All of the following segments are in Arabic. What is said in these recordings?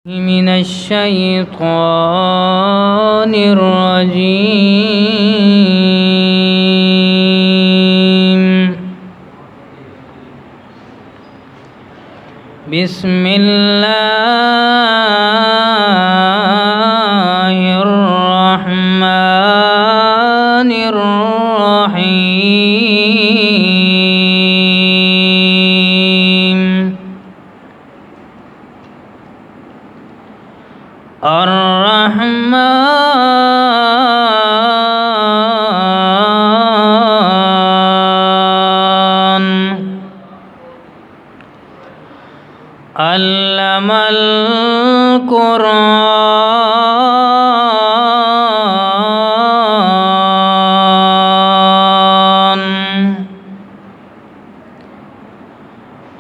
من الشيطان الرجيم. بسم الله الرحمن الرحيم. الرحمن علم القرآن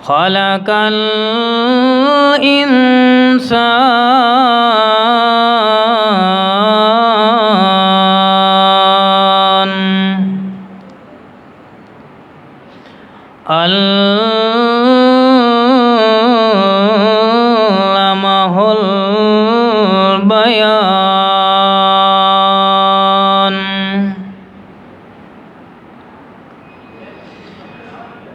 خلق الإنسان علمه البيان.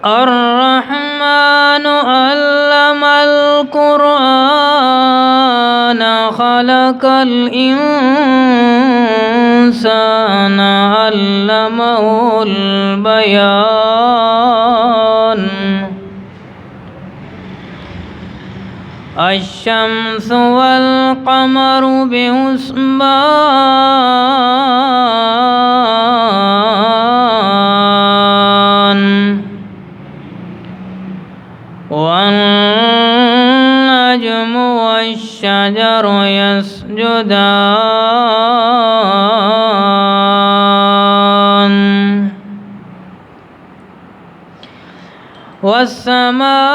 الرحمن علم القرآن خلق الإنسان علمه البيان. الشمس والقمر بحسبان والنجم والشجر يسجدان والسماء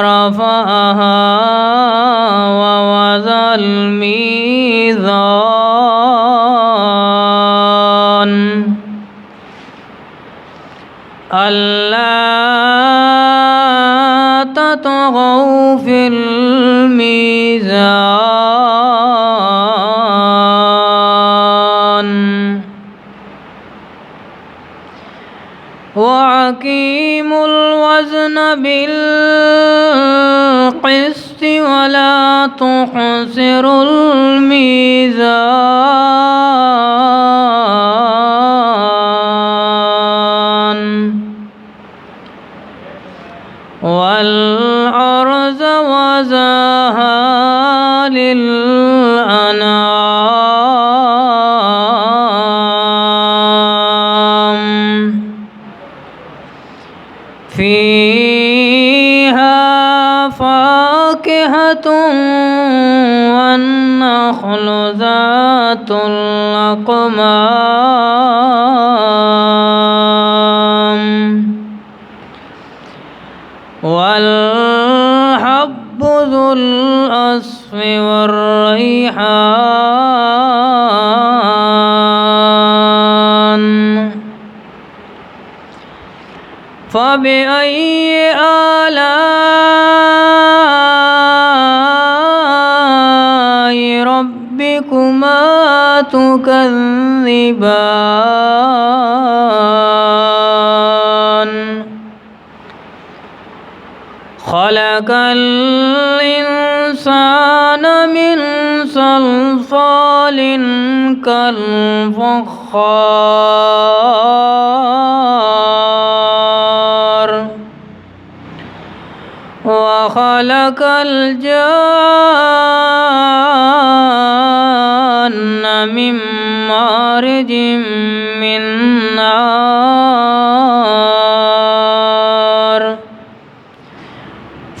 رفعها ووضع الميزان ألا تطغوا في الميزان وأقيموا الوزن بالقسط ولا تخسروا الميزان والأرض وزاها للأنام فيها فاكهة والنخل ذات الأكمام والحب ذو العصف والريحان. فبأي آلاء ربكما تكذبان خلق الإنسان من صلصال كالفخار وخلق الجان من مارج من نار.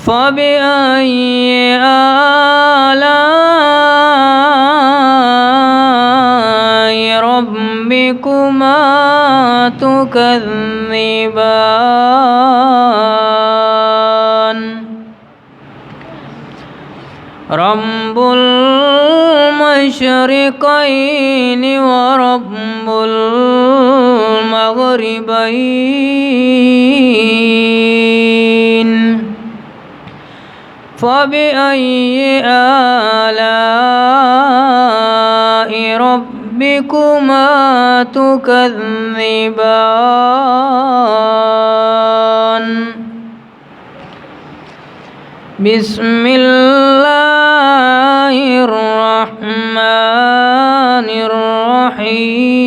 فبأي آلاء ربكما تكذبان رب المشرقين ورب المغربين فبأي آلاء ربكما تكذبان بسم الله الرحمن الرحيم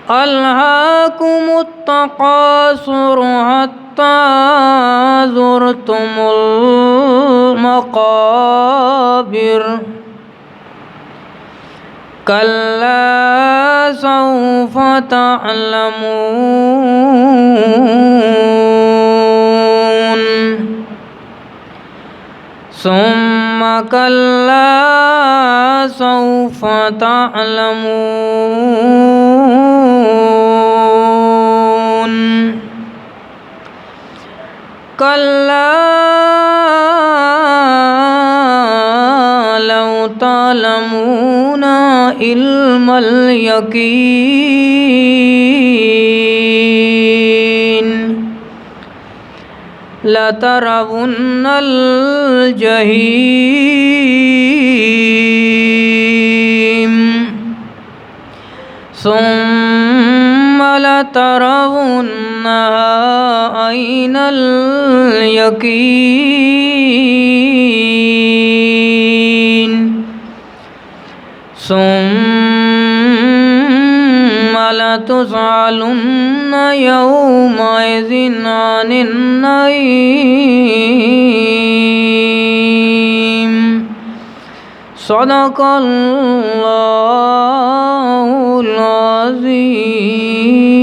ألهاكم التكاثر حتى زرتم المقابر كلا سوف تعلمون ثم كلا سوف تعلمون كلا لو تعلمون علم اليقين لترون الجحيم ثم لترونها عين اليقين ثم لتسألن يومئذ عن النعيم صدق الله العظيم.